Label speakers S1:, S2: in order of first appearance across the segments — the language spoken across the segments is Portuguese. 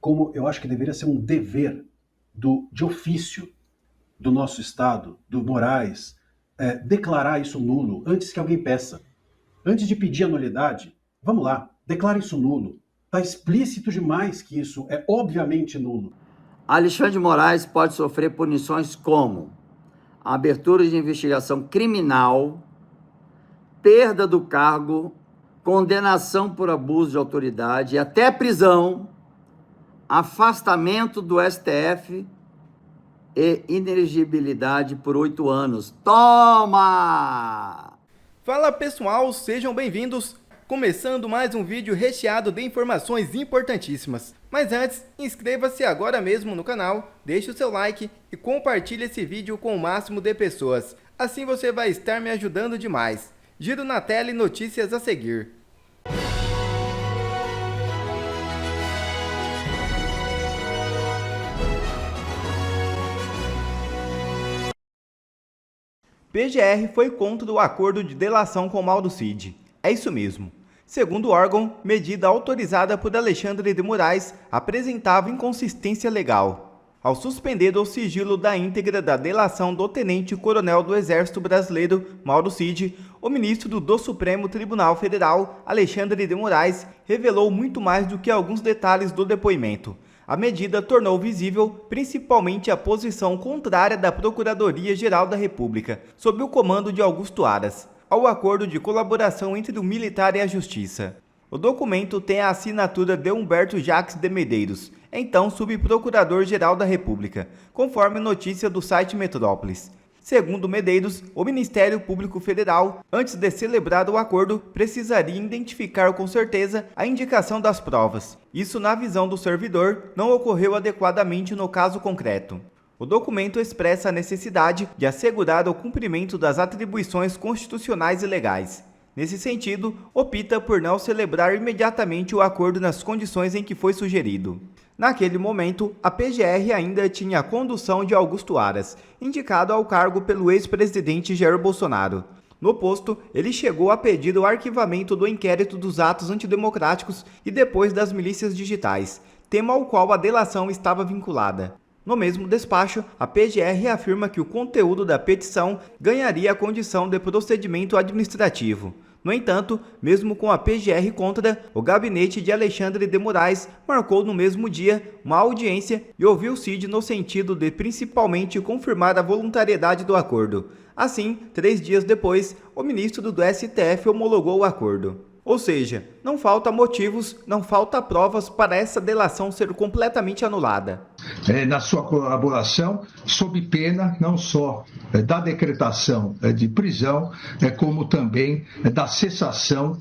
S1: como eu acho que deveria ser um dever de ofício do nosso Estado, do Moraes, declarar isso nulo antes que alguém peça. Antes de pedir a nulidade, vamos lá, declara isso nulo. Está explícito demais que isso é obviamente nulo.
S2: Alexandre de Moraes pode sofrer punições como a abertura de investigação criminal, perda do cargo, condenação por abuso de autoridade, até prisão, afastamento do STF e inelegibilidade por 8 anos. Toma!
S3: Fala pessoal, sejam bem-vindos! Começando mais um vídeo recheado de informações importantíssimas. Mas antes, inscreva-se agora mesmo no canal, deixe o seu like e compartilhe esse vídeo com o máximo de pessoas. Assim você vai estar me ajudando demais. Giro na tela e notícias a seguir. PGR foi contra o acordo de delação com Mauro Cid. É isso mesmo. Segundo o órgão, medida autorizada por Alexandre de Moraes apresentava inconsistência legal. Ao suspender o sigilo da íntegra da delação do tenente-coronel do Exército Brasileiro, Mauro Cid, o ministro do Supremo Tribunal Federal, Alexandre de Moraes, revelou muito mais do que alguns detalhes do depoimento. A medida tornou visível principalmente a posição contrária da Procuradoria-Geral da República, sob o comando de Augusto Aras, ao acordo de colaboração entre o militar e a justiça. O documento tem a assinatura de Humberto Jacques de Medeiros, então subprocurador-geral da República, conforme notícia do site Metrópolis. Segundo Medeiros, o Ministério Público Federal, antes de celebrar o acordo, precisaria identificar com certeza a indicação das provas. Isso, na visão do servidor, não ocorreu adequadamente no caso concreto. O documento expressa a necessidade de assegurar o cumprimento das atribuições constitucionais e legais. Nesse sentido, opta por não celebrar imediatamente o acordo nas condições em que foi sugerido. Naquele momento, a PGR ainda tinha a condução de Augusto Aras, indicado ao cargo pelo ex-presidente Jair Bolsonaro. No posto, ele chegou a pedir o arquivamento do inquérito dos atos antidemocráticos e depois das milícias digitais, tema ao qual a delação estava vinculada. No mesmo despacho, a PGR afirma que o conteúdo da petição ganharia a condição de procedimento administrativo. No entanto, mesmo com a PGR contra, o gabinete de Alexandre de Moraes marcou no mesmo dia uma audiência e ouviu Cid no sentido de principalmente confirmar a voluntariedade do acordo. Assim, 3 dias depois, o ministro do STF homologou o acordo. Ou seja, não falta motivos, não falta provas para essa delação ser completamente anulada.
S4: Na sua colaboração, sob pena não só da decretação de prisão, como também da cessação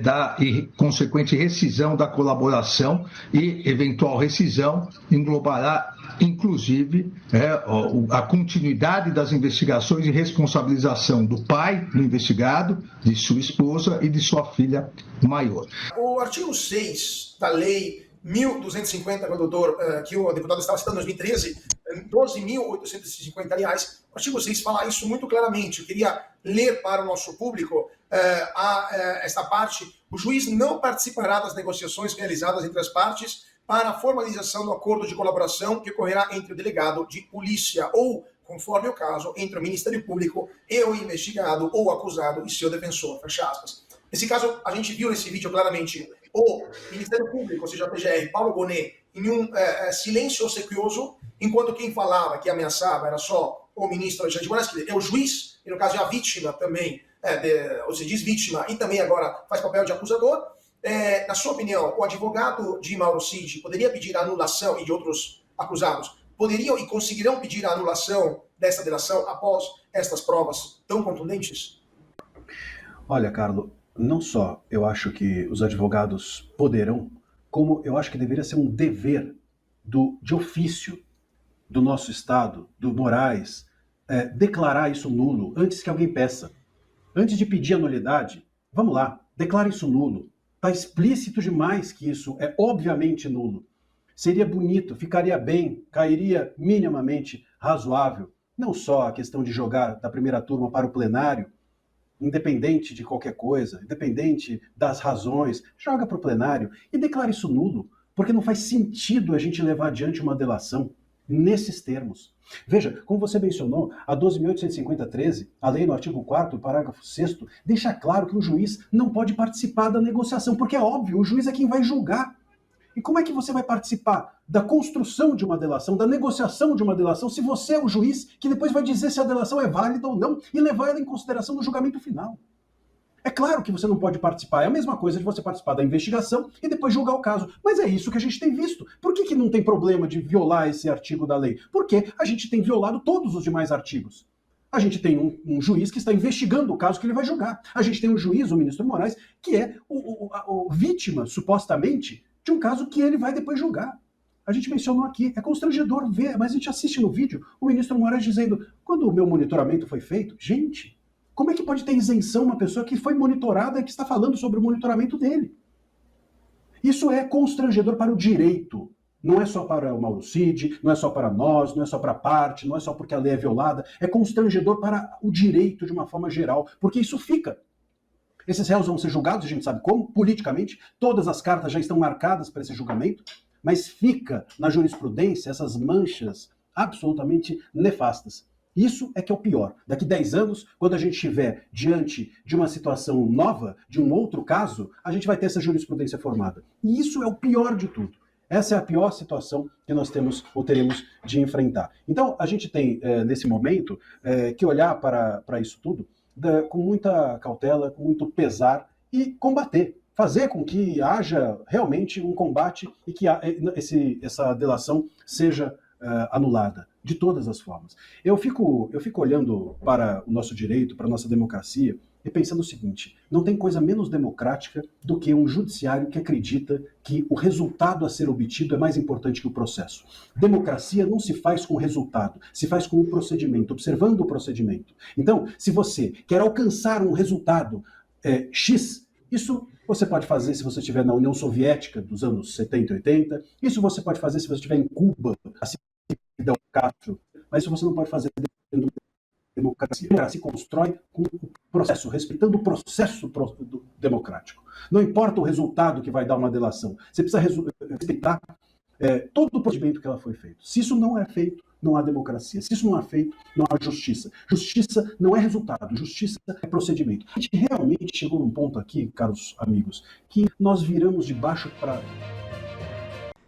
S4: da consequente rescisão da colaboração e eventual rescisão englobará inclusive a continuidade das investigações e responsabilização do pai do investigado, de sua esposa e de sua filha maior.
S5: O artigo 6 da lei 1.250, que o deputado estava citando em 2013, 12.850, aliás, o artigo 6 fala isso muito claramente. Eu queria ler para o nosso público esta parte. O juiz não participará das negociações realizadas entre as partes para a formalização do acordo de colaboração que ocorrerá entre o delegado de polícia ou, conforme o caso, entre o Ministério Público e o investigado ou acusado e seu defensor, fecha aspas. Nesse caso, a gente viu nesse vídeo claramente o Ministério Público, ou seja, a PGR, Paulo Gonet, em um silêncio obsequioso, enquanto quem falava, que ameaçava, era só o ministro Alexandre de Moraes, que é o juiz, e no caso é a vítima também, ou se diz vítima, e também agora faz papel de acusador. Na sua opinião, o advogado de Mauro Cid poderia pedir a anulação, e de outros acusados, poderiam e conseguirão pedir a anulação dessa delação após estas provas tão contundentes?
S1: Olha, Carlos, não só eu acho que os advogados poderão, como eu acho que deveria ser um dever de ofício do nosso Estado, do Moraes, declarar isso nulo antes que alguém peça. Antes de pedir a nulidade, vamos lá, declara isso nulo. Está explícito demais que isso é obviamente nulo. Seria bonito, ficaria bem, cairia minimamente razoável. Não só a questão de jogar da primeira turma para o plenário, independente de qualquer coisa, independente das razões, joga para o plenário e declara isso nulo. Porque não faz sentido a gente levar adiante uma delação nesses termos. Veja, como você mencionou, a 12.850-13, a lei no artigo 4º, parágrafo 6º, deixa claro que o juiz não pode participar da negociação, porque é óbvio, o juiz é quem vai julgar. E como é que você vai participar da construção de uma delação, da negociação de uma delação, se você é o juiz que depois vai dizer se a delação é válida ou não e levar ela em consideração no julgamento final? É claro que você não pode participar, é a mesma coisa de você participar da investigação e depois julgar o caso. Mas é isso que a gente tem visto. Por que não tem problema de violar esse artigo da lei? Porque a gente tem violado todos os demais artigos. A gente tem um juiz que está investigando o caso que ele vai julgar. A gente tem um juiz, o ministro Moraes, que é o vítima, supostamente, de um caso que ele vai depois julgar. A gente mencionou aqui, é constrangedor ver, mas a gente assiste no vídeo o ministro Moraes dizendo, quando o meu monitoramento foi feito, gente, como é que pode ter isenção uma pessoa que foi monitorada e que está falando sobre o monitoramento dele? Isso é constrangedor para o direito. Não é só para o Mauro Cid, não é só para nós, não é só para a parte, não é só porque a lei é violada, é constrangedor para o direito de uma forma geral, porque isso fica. Esses réus vão ser julgados, a gente sabe como, politicamente, todas as cartas já estão marcadas para esse julgamento, mas fica na jurisprudência essas manchas absolutamente nefastas. Isso é que é o pior. Daqui 10 anos, quando a gente estiver diante de uma situação nova, de um outro caso, a gente vai ter essa jurisprudência formada. E isso é o pior de tudo. Essa é a pior situação que nós temos ou teremos de enfrentar. Então, a gente tem, nesse momento, que olhar para isso tudo com muita cautela, com muito pesar e combater. Fazer com que haja realmente um combate e que essa delação seja anulada, de todas as formas. Eu fico olhando para o nosso direito, para a nossa democracia, e pensando o seguinte, não tem coisa menos democrática do que um judiciário que acredita que o resultado a ser obtido é mais importante que o processo. Democracia não se faz com o resultado, se faz com o procedimento, observando o procedimento. Então, se você quer alcançar um resultado X, isso você pode fazer se você estiver na União Soviética dos anos 70 e 80, isso você pode fazer se você estiver em Cuba, assim, Fidel Castro, mas isso você não pode fazer dentro da democracia. A democracia se constrói com o processo, respeitando o processo democrático. Não importa o resultado que vai dar uma delação, você precisa respeitar todo o procedimento que ela foi feito. Se isso não é feito, não há democracia. Se isso não é feito, não há justiça. Justiça não é resultado, justiça é procedimento. A gente realmente chegou num ponto aqui, caros amigos, que nós viramos de baixo para...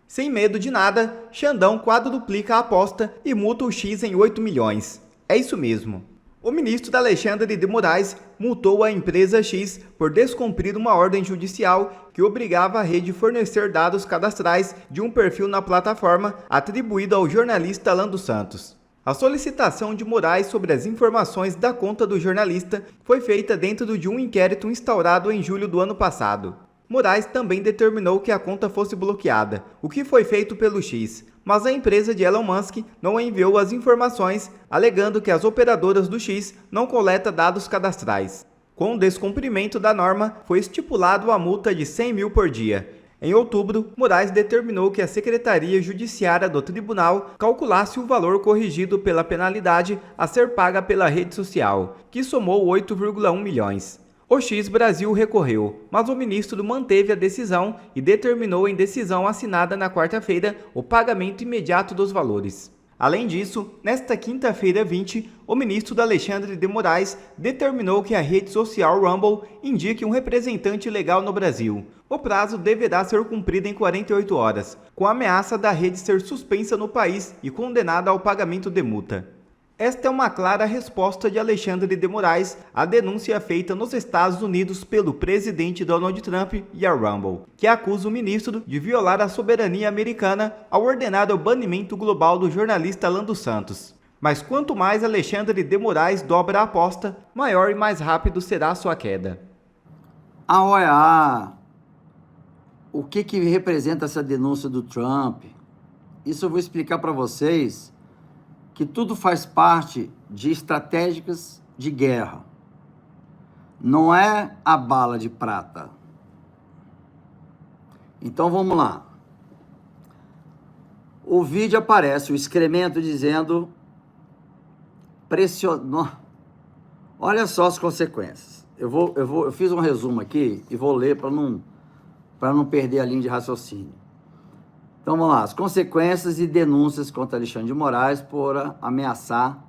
S3: Sem medo de nada, Xandão quadruplica a aposta e multa o X em 8 milhões. É isso mesmo. O ministro Alexandre de Moraes multou a empresa X por descumprir uma ordem judicial que obrigava a rede a fornecer dados cadastrais de um perfil na plataforma atribuído ao jornalista Alan dos Santos. A solicitação de Moraes sobre as informações da conta do jornalista foi feita dentro de um inquérito instaurado em julho do ano passado. Moraes também determinou que a conta fosse bloqueada, o que foi feito pelo X, mas a empresa de Elon Musk não enviou as informações, alegando que as operadoras do X não coletam dados cadastrais. Com o descumprimento da norma, foi estipulado a multa de 100 mil por dia. Em outubro, Moraes determinou que a Secretaria Judiciária do Tribunal calculasse o valor corrigido pela penalidade a ser paga pela rede social, que somou 8,1 milhões. O X Brasil recorreu, mas o ministro manteve a decisão e determinou em decisão assinada na quarta-feira o pagamento imediato dos valores. Além disso, nesta quinta-feira 20, o ministro Alexandre de Moraes determinou que a rede social Rumble indique um representante legal no Brasil. O prazo deverá ser cumprido em 48 horas, com a ameaça da rede ser suspensa no país e condenada ao pagamento de multa. Esta é uma clara resposta de Alexandre de Moraes à denúncia feita nos Estados Unidos pelo presidente Donald Trump e a Rumble, que acusa o ministro de violar a soberania americana ao ordenar o banimento global do jornalista Alan dos Santos. Mas quanto mais Alexandre de Moraes dobra a aposta, maior e mais rápido será sua queda.
S2: A OEA, o que representa essa denúncia do Trump? Isso eu vou explicar para vocês, que tudo faz parte de estratégicas de guerra. Não é a bala de prata. Então vamos lá. O vídeo aparece, o excremento dizendo... Olha só as consequências. Eu fiz um resumo aqui e vou ler para não perder a linha de raciocínio. Então vamos lá, as consequências e denúncias contra Alexandre de Moraes por ameaçar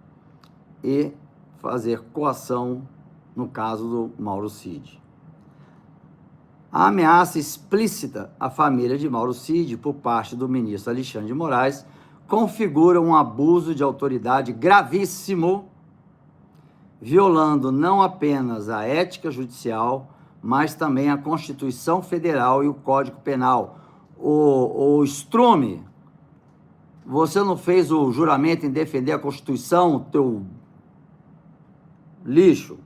S2: e fazer coação no caso do Mauro Cid. A ameaça explícita à família de Mauro Cid por parte do ministro Alexandre de Moraes configura um abuso de autoridade gravíssimo, violando não apenas a ética judicial, mas também a Constituição Federal e o Código Penal. O Strume, você não fez o juramento em defender a Constituição, teu lixo?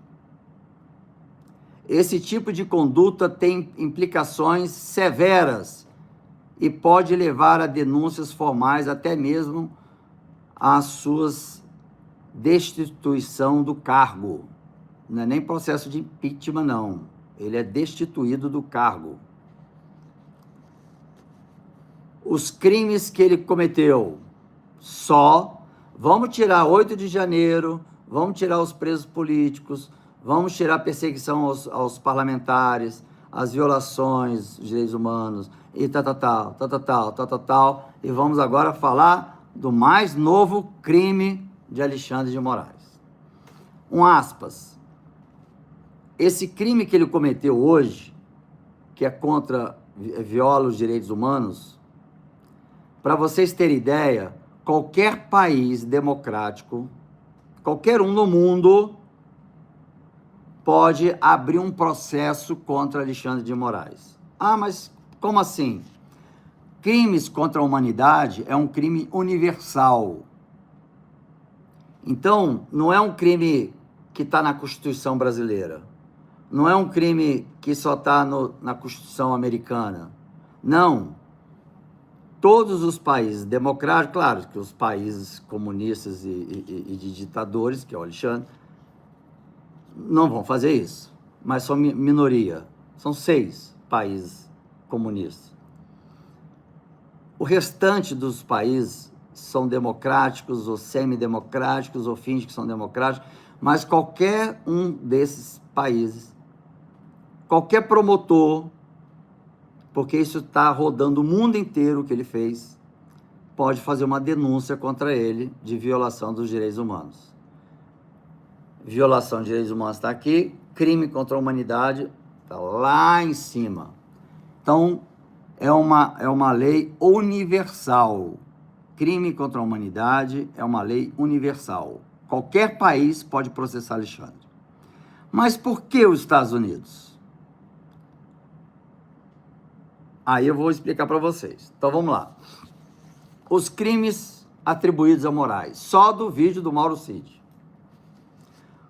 S2: Esse tipo de conduta tem implicações severas e pode levar a denúncias formais, até mesmo a suas destituição do cargo. Não é nem processo de impeachment, não. Ele é destituído do cargo. Os crimes que ele cometeu, vamos tirar 8 de janeiro, vamos tirar os presos políticos, vamos tirar a perseguição aos parlamentares, as violações dos direitos humanos, e tal, e vamos agora falar do mais novo crime de Alexandre de Moraes. Aspas. Esse crime que ele cometeu hoje, que é viola os direitos humanos, para vocês terem ideia, qualquer país democrático, qualquer um no mundo, pode abrir um processo contra Alexandre de Moraes. Mas como assim? Crimes contra a humanidade é um crime universal. Então, não é um crime que está na Constituição brasileira. Não é um crime que só está na Constituição americana. Não. Todos os países democráticos, claro que os países comunistas e de ditadores, que é o Alexandre, não vão fazer isso, mas são minoria. São 6 países comunistas. O restante dos países são democráticos ou semidemocráticos ou fingem que são democráticos, mas qualquer um desses países, qualquer promotor, porque isso está rodando o mundo inteiro o que ele fez, pode fazer uma denúncia contra ele de violação dos direitos humanos. Violação de direitos humanos está aqui, crime contra a humanidade está lá em cima. Então, é uma lei universal. Crime contra a humanidade é uma lei universal. Qualquer país pode processar Alexandre. Mas por que os Estados Unidos? Aí eu vou explicar para vocês. Então, vamos lá. Os crimes atribuídos a Moraes, só do vídeo do Mauro Cid.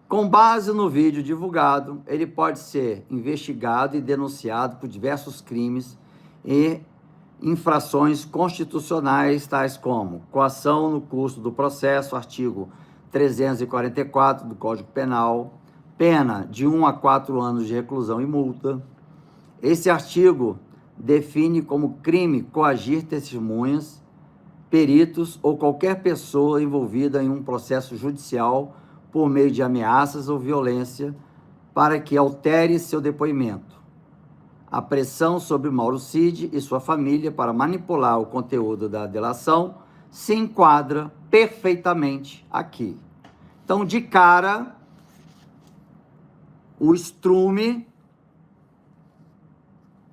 S2: Com base no vídeo divulgado, ele pode ser investigado e denunciado por diversos crimes e infrações constitucionais, tais como coação no curso do processo, artigo 344 do Código Penal, pena de 1 a 4 anos de reclusão e multa. Esse artigo define como crime coagir testemunhas, peritos ou qualquer pessoa envolvida em um processo judicial por meio de ameaças ou violência para que altere seu depoimento. A pressão sobre Mauro Cid e sua família para manipular o conteúdo da delação se enquadra perfeitamente aqui. Então, de cara, o Strume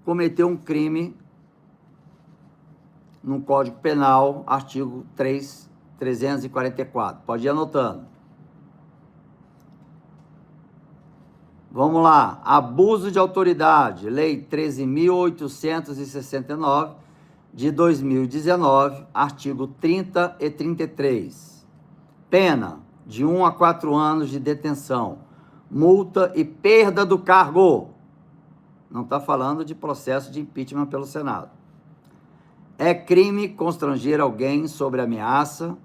S2: cometeu um crime no Código Penal, artigo 344. Pode ir anotando. Vamos lá. Abuso de autoridade, Lei 13.869, de 2019, artigo 30 e 33. Pena de 1 a 4 anos de detenção, multa e perda do cargo. Não está falando de processo de impeachment pelo Senado. É crime constranger alguém sobre ameaça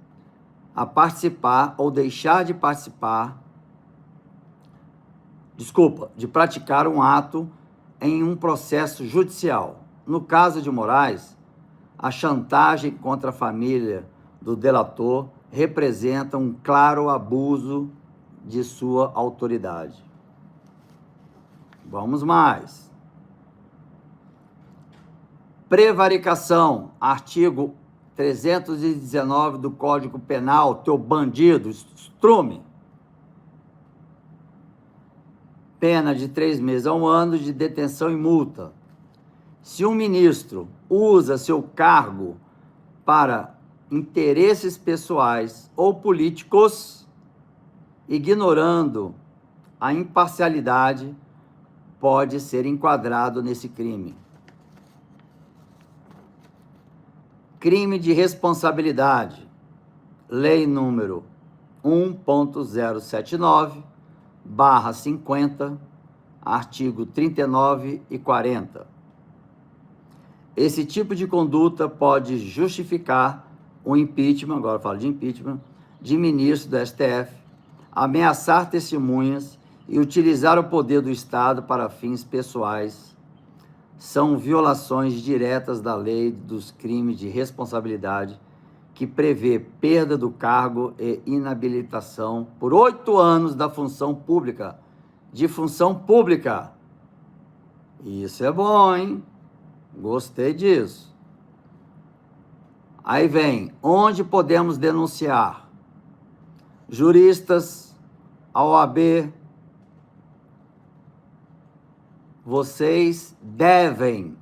S2: a participar ou deixar de participar, de praticar um ato em um processo judicial. No caso de Moraes, a chantagem contra a família do delator representa um claro abuso de sua autoridade. Vamos mais. Prevaricação, artigo 319 do Código Penal, teu bandido, estrume. Pena de 3 meses a 1 ano de detenção e multa. Se um ministro usa seu cargo para interesses pessoais ou políticos, ignorando a imparcialidade, pode ser enquadrado nesse crime. Crime de responsabilidade. Lei número 1.079/50, artigo 39 e 40. Esse tipo de conduta pode justificar o impeachment, agora eu falo de impeachment, de ministro do STF, ameaçar testemunhas e utilizar o poder do Estado para fins pessoais. São violações diretas da lei dos crimes de responsabilidade, que prevê perda do cargo e inabilitação por 8 anos da função pública, de função pública. Isso é bom, hein? Gostei disso. Aí vem, onde podemos denunciar? Juristas, a OAB, vocês devem,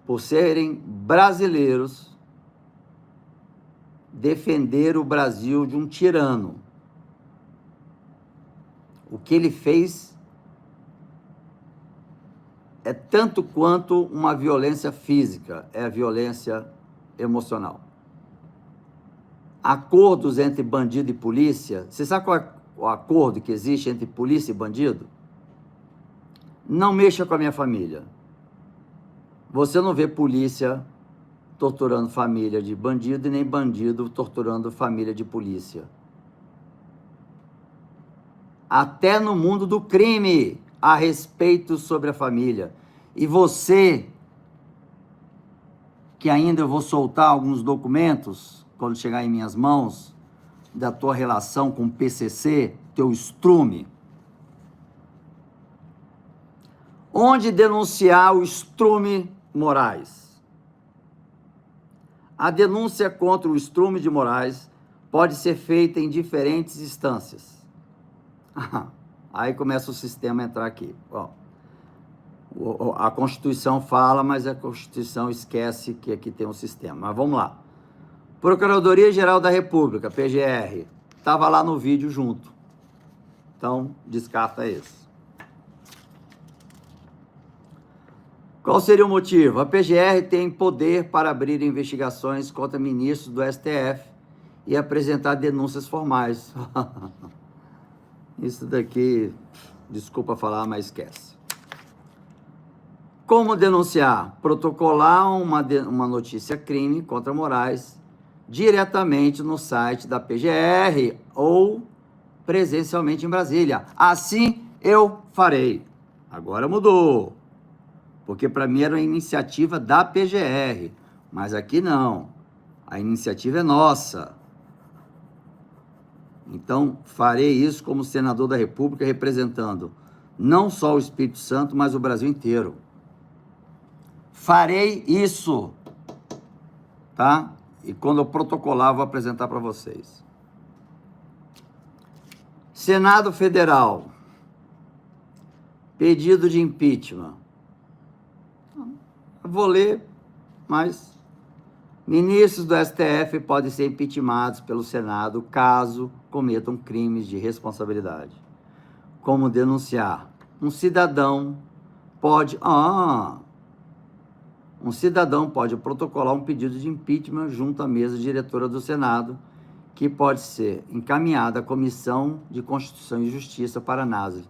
S2: por serem brasileiros, defender o Brasil de um tirano. O que ele fez é tanto quanto uma violência física, é a violência emocional. Acordos entre bandido e polícia, você sabe qual é o acordo que existe entre polícia e bandido? Não mexa com a minha família. Você não vê polícia torturando família de bandido e nem bandido torturando família de polícia. Até no mundo do crime há respeito sobre a família. E você, que ainda eu vou soltar alguns documentos, quando chegar em minhas mãos, da tua relação com o PCC, teu estrume. Onde denunciar o estrume Moraes? A denúncia contra o estrume de Moraes pode ser feita em diferentes instâncias. Aí começa o sistema a entrar aqui. Ó, a Constituição fala, mas a Constituição esquece que aqui tem um sistema. Mas vamos lá. Procuradoria-Geral da República, PGR, estava lá no vídeo junto. Então, descarta esse. Qual seria o motivo? A PGR tem poder para abrir investigações contra ministros do STF e apresentar denúncias formais. Isso daqui, desculpa falar, mas esquece. Como denunciar? Protocolar uma notícia crime contra Moraes diretamente no site da PGR ou presencialmente em Brasília. Assim eu farei. Agora mudou. Porque para mim era uma iniciativa da PGR, mas aqui não. A iniciativa é nossa. Então, farei isso como senador da República, representando não só o Espírito Santo, mas o Brasil inteiro. Farei isso, tá? E quando eu protocolar, vou apresentar para vocês. Senado Federal. Pedido de impeachment. Eu vou ler, mas ministros do STF podem ser impeachmentados pelo Senado caso cometam crimes de responsabilidade. Como denunciar? Um cidadão pode protocolar um pedido de impeachment junto à mesa diretora do Senado, que pode ser encaminhada à Comissão de Constituição e Justiça para análise.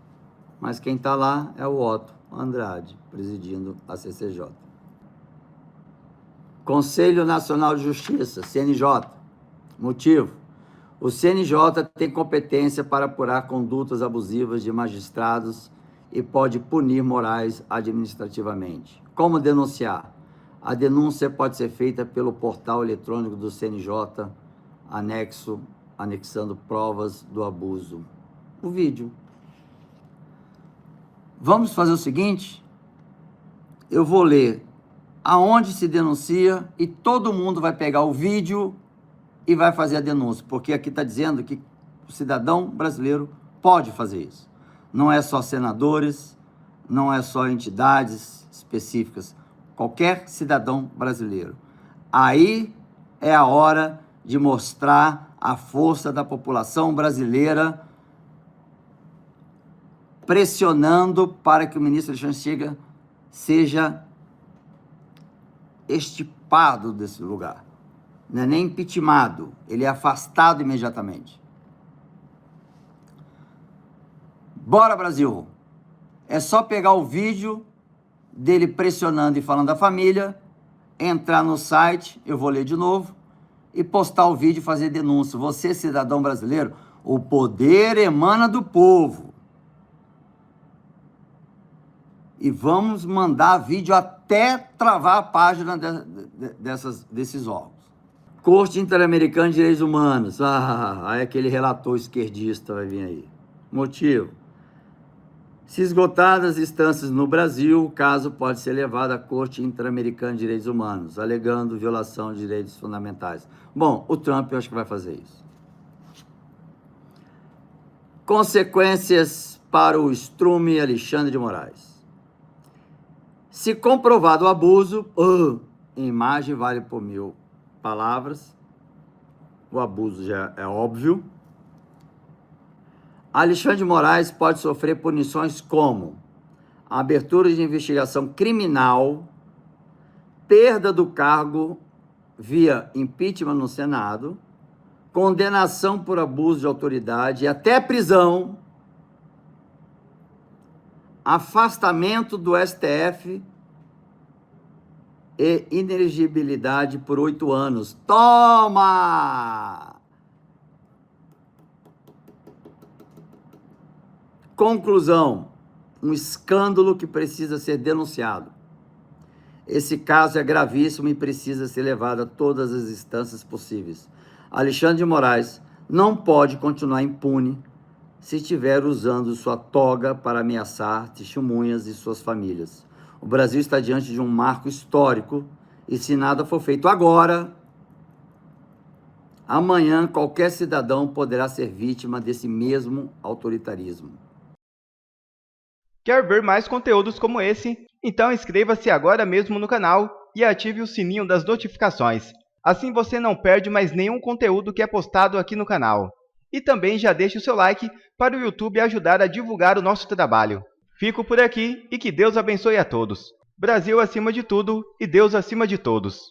S2: Mas quem está lá é o Otto Andrade, presidindo a CCJ. Conselho Nacional de Justiça, CNJ. Motivo: o CNJ tem competência para apurar condutas abusivas de magistrados e pode punir Moraes administrativamente. Como denunciar? A denúncia pode ser feita pelo portal eletrônico do CNJ, anexando provas do abuso. O vídeo. Vamos fazer o seguinte: eu vou ler aonde se denuncia e todo mundo vai pegar o vídeo e vai fazer a denúncia, porque aqui está dizendo que o cidadão brasileiro pode fazer isso. Não é só senadores, não é só entidades específicas, qualquer cidadão brasileiro. Aí é a hora de mostrar a força da população brasileira pressionando para que o ministro Alexandre Chega seja extirpado desse lugar. Não é nem impeachmentado, ele é afastado imediatamente. Bora, Brasil! É só pegar o vídeo dele pressionando e falando da família, entrar no site, eu vou ler de novo, e postar o vídeo e fazer denúncia. Você, cidadão brasileiro, o poder emana do povo. E vamos mandar vídeo até travar a página desses órgãos. Corte Interamericana de Direitos Humanos. Aí aquele relator esquerdista vai vir aí. Motivo: se esgotadas as instâncias no Brasil, o caso pode ser levado à Corte Interamericana de Direitos Humanos, alegando violação de direitos fundamentais. Bom, o Trump eu acho que vai fazer isso. Consequências para o estrume Alexandre de Moraes. Se comprovado o abuso, imagem vale por 1000 palavras, o abuso já é óbvio. Alexandre de Moraes pode sofrer punições como abertura de investigação criminal, perda do cargo via impeachment no Senado, condenação por abuso de autoridade e até prisão, afastamento do STF e inelegibilidade por 8 anos. Toma! Conclusão: um escândalo que precisa ser denunciado. Esse caso é gravíssimo e precisa ser levado a todas as instâncias possíveis. Alexandre de Moraes não pode continuar impune se estiver usando sua toga para ameaçar testemunhas e suas famílias. O Brasil está diante de um marco histórico e, se nada for feito agora, amanhã qualquer cidadão poderá ser vítima desse mesmo autoritarismo.
S3: Quer ver mais conteúdos como esse? Então inscreva-se agora mesmo no canal e ative o sininho das notificações. Assim você não perde mais nenhum conteúdo que é postado aqui no canal. E também já deixe o seu like para o YouTube ajudar a divulgar o nosso trabalho. Fico por aqui e que Deus abençoe a todos. Brasil acima de tudo e Deus acima de todos.